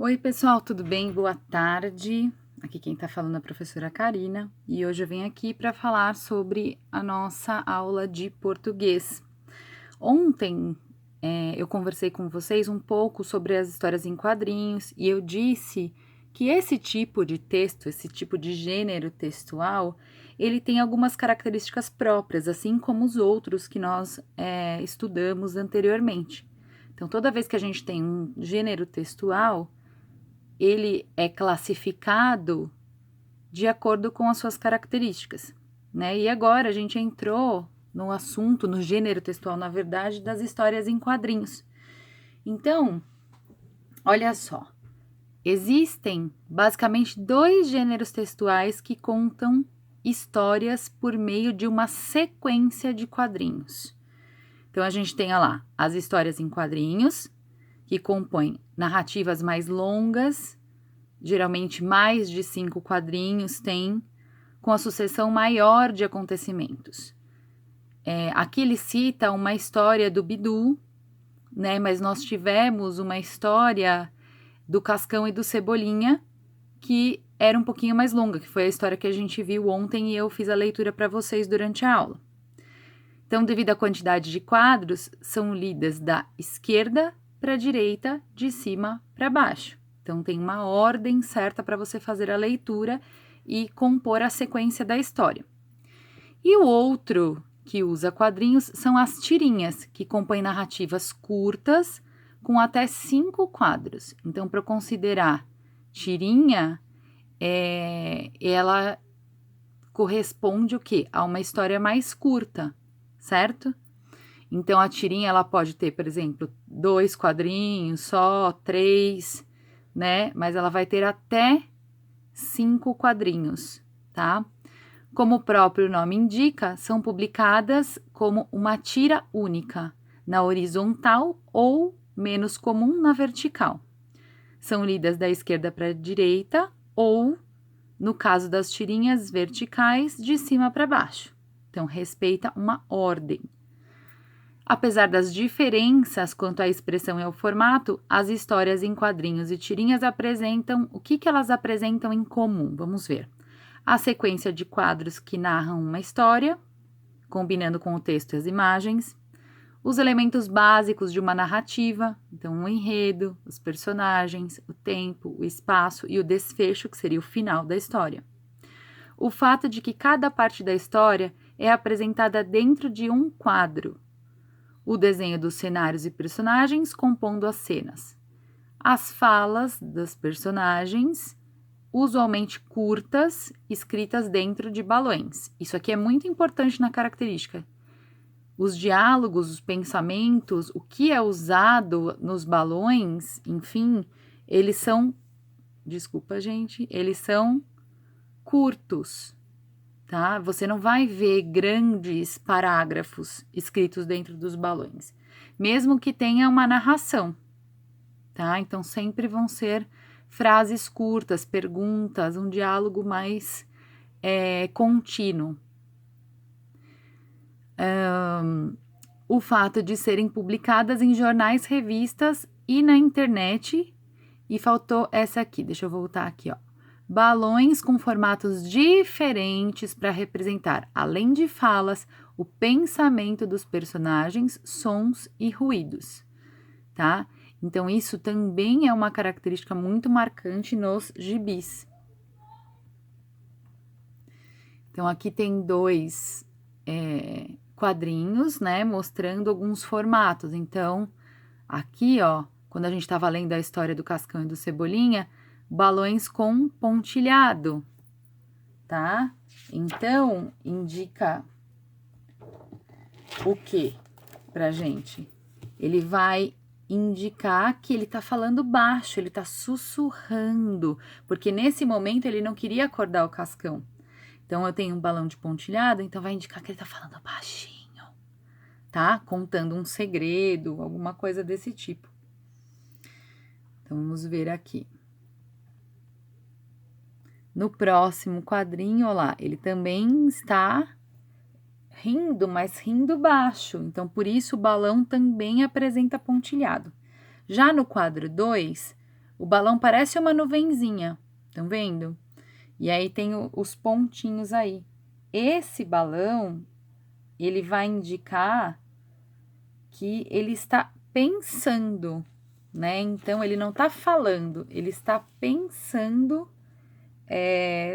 Oi, pessoal, tudo bem? Boa tarde. Aqui quem está falando é a professora Karina e hoje eu venho aqui para falar sobre a nossa aula de português. Ontem eu conversei com vocês um pouco sobre as histórias em quadrinhos e eu disse que esse tipo de texto, esse tipo de gênero textual, ele tem algumas características próprias, assim como os outros que nós estudamos anteriormente. Então, toda vez que a gente tem um gênero textual, ele é classificado de acordo com as suas características, né? E agora a gente entrou no assunto, no gênero textual, na verdade, das histórias em quadrinhos. Então, olha só, existem basicamente dois gêneros textuais que contam histórias por meio de uma sequência de quadrinhos. Então, a gente tem lá as histórias em quadrinhos, que compõem narrativas mais longas, geralmente mais de 5 quadrinhos, tem com a sucessão maior de acontecimentos. Aqui ele cita uma história do Bidu, né? Mas nós tivemos uma história do Cascão e do Cebolinha, que era um pouquinho mais longa, que foi a história que a gente viu ontem e eu fiz a leitura para vocês durante a aula. Então, devido à quantidade de quadros, são lidas da esquerda para a direita, de cima para baixo. Então, tem uma ordem certa para você fazer a leitura e compor a sequência da história. E o outro que usa quadrinhos são as tirinhas, que compõem narrativas curtas com até 5 quadros. Então, para considerar tirinha, ela corresponde o quê? A uma história mais curta, certo? Então, a tirinha, ela pode ter, por exemplo, 2 quadrinhos só, 3, né? Mas ela vai ter até 5 quadrinhos, tá? Como o próprio nome indica, são publicadas como uma tira única, na horizontal ou, menos comum, na vertical. São lidas da esquerda para a direita ou, no caso das tirinhas verticais, de cima para baixo. Então, respeita uma ordem. Apesar das diferenças quanto à expressão e ao formato, as histórias em quadrinhos e tirinhas apresentam o que elas apresentam em comum. Vamos ver. A sequência de quadros que narram uma história, combinando com o texto e as imagens, os elementos básicos de uma narrativa, então o enredo, os personagens, o tempo, o espaço e o desfecho, que seria o final da história. O fato de que cada parte da história é apresentada dentro de um quadro, o desenho dos cenários e personagens compondo as cenas, as falas dos personagens, usualmente curtas, escritas dentro de balões. Isso aqui é muito importante na característica. Os diálogos, os pensamentos, o que é usado nos balões, enfim, eles são, desculpa, gente, eles são curtos, tá? Você não vai ver grandes parágrafos escritos dentro dos balões, mesmo que tenha uma narração, tá? Então, sempre vão ser frases curtas, perguntas, um diálogo mais contínuo. O fato de serem publicadas em jornais, revistas e na internet. E faltou essa aqui, deixa eu voltar aqui, ó. Balões com formatos diferentes para representar, além de falas, o pensamento dos personagens, sons e ruídos, tá? Então, isso também é uma característica muito marcante nos gibis. Então, aqui tem 2 quadrinhos, né, mostrando alguns formatos. Então, aqui, ó, quando a gente estava lendo a história do Cascão e do Cebolinha, balões com pontilhado, tá? Então, indica o que pra gente? Ele vai indicar que ele tá falando baixo, ele tá sussurrando, porque nesse momento ele não queria acordar o Cascão. Então, eu tenho um balão de pontilhado, então vai indicar que ele tá falando baixinho, tá? Contando um segredo, alguma coisa desse tipo. Então, vamos ver aqui. No próximo quadrinho, ó lá, ele também está rindo, mas rindo baixo. Então, por isso, o balão também apresenta pontilhado. Já no quadro 2, O balão parece uma nuvenzinha, estão vendo? E aí tem os pontinhos aí. Esse balão, ele vai indicar que ele está pensando, né? Então, ele não está falando, ele está pensando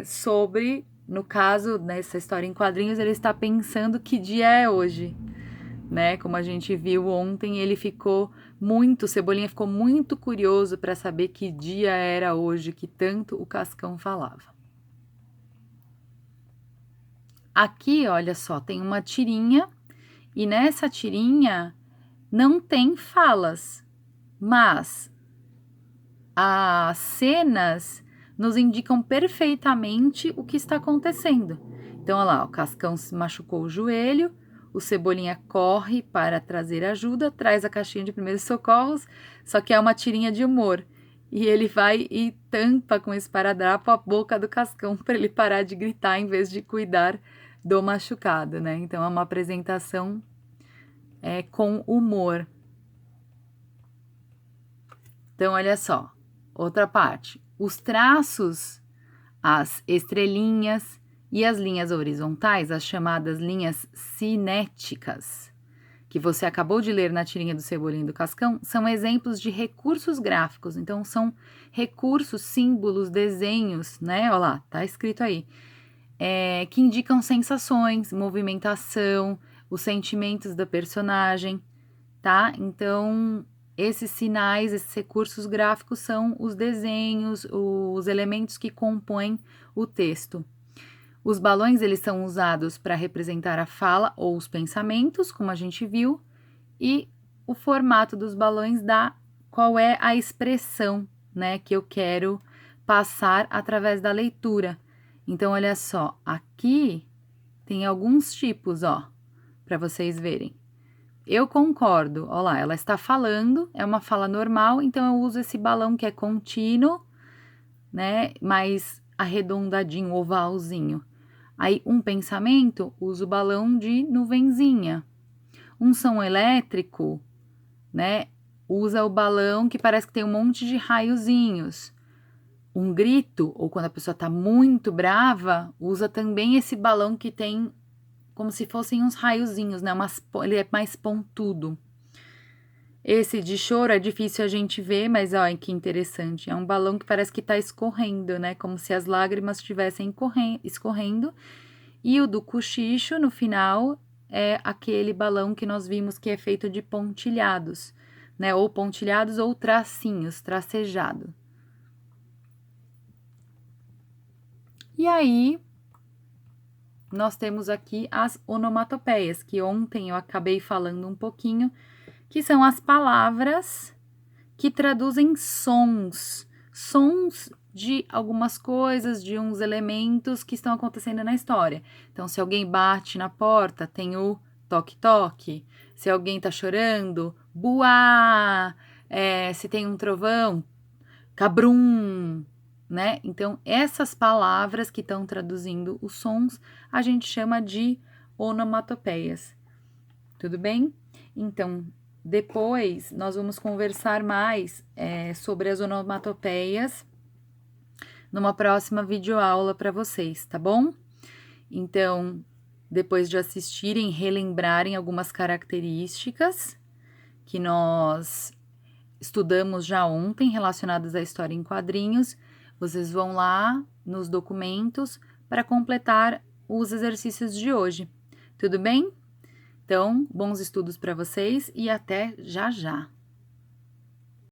sobre, no caso, nessa história em quadrinhos, ele está pensando que dia é hoje, né? Como a gente viu ontem, o Cebolinha ficou muito curioso para saber que dia era hoje, que tanto o Cascão falava. Aqui, olha só, tem uma tirinha, e nessa tirinha não tem falas, mas as cenas nos indicam perfeitamente o que está acontecendo. Então, olha lá, o Cascão se machucou o joelho, o Cebolinha corre para trazer ajuda, traz a caixinha de primeiros socorros, só que é uma tirinha de humor. E ele vai e tampa com esparadrapo a boca do Cascão para ele parar de gritar em vez de cuidar do machucado, né? Então, é uma apresentação com humor. Então, olha só, outra parte. Os traços, as estrelinhas e as linhas horizontais, as chamadas linhas cinéticas, que você acabou de ler na tirinha do Cebolinha e do Cascão, são exemplos de recursos gráficos. Então, são recursos, símbolos, desenhos, né? Olha lá, tá escrito aí. Que indicam sensações, movimentação, os sentimentos da personagem, tá? Então, esses sinais, esses recursos gráficos são os desenhos, os elementos que compõem o texto. Os balões, eles são usados para representar a fala ou os pensamentos, como a gente viu, e o formato dos balões dá qual é a expressão, né, que eu quero passar através da leitura. Então, olha só, aqui tem alguns tipos, ó, para vocês verem. Eu concordo, olha lá, ela está falando, é uma fala normal, então eu uso esse balão que é contínuo, né, mais arredondadinho, ovalzinho. Aí, um pensamento, uso o balão de nuvenzinha. Um som elétrico, né, usa o balão que parece que tem um monte de raiozinhos. Um grito, ou quando a pessoa está muito brava, usa também esse balão que tem como se fossem uns raiozinhos, né? Ele é mais pontudo. Esse de choro é difícil a gente ver, mas olha que interessante. É um balão que parece que está escorrendo, né? Como se as lágrimas estivessem escorrendo. E o do cochicho, no final, é aquele balão que nós vimos que é feito de pontilhados, né? Ou pontilhados ou tracinhos, tracejado. E aí, nós temos aqui as onomatopeias, que ontem eu acabei falando um pouquinho, que são as palavras que traduzem sons de algumas coisas, de uns elementos que estão acontecendo na história. Então, se alguém bate na porta, tem o toque-toque. Se alguém tá chorando, buá. Se tem um trovão, cabrum, né? Então, essas palavras que estão traduzindo os sons, a gente chama de onomatopeias. Tudo bem? Então, depois nós vamos conversar mais sobre as onomatopeias numa próxima videoaula para vocês, tá bom? Então, depois de assistirem, relembrarem algumas características que nós estudamos já ontem relacionadas à história em quadrinhos, vocês vão lá nos documentos para completar os exercícios de hoje. Tudo bem? Então, bons estudos para vocês e até já já!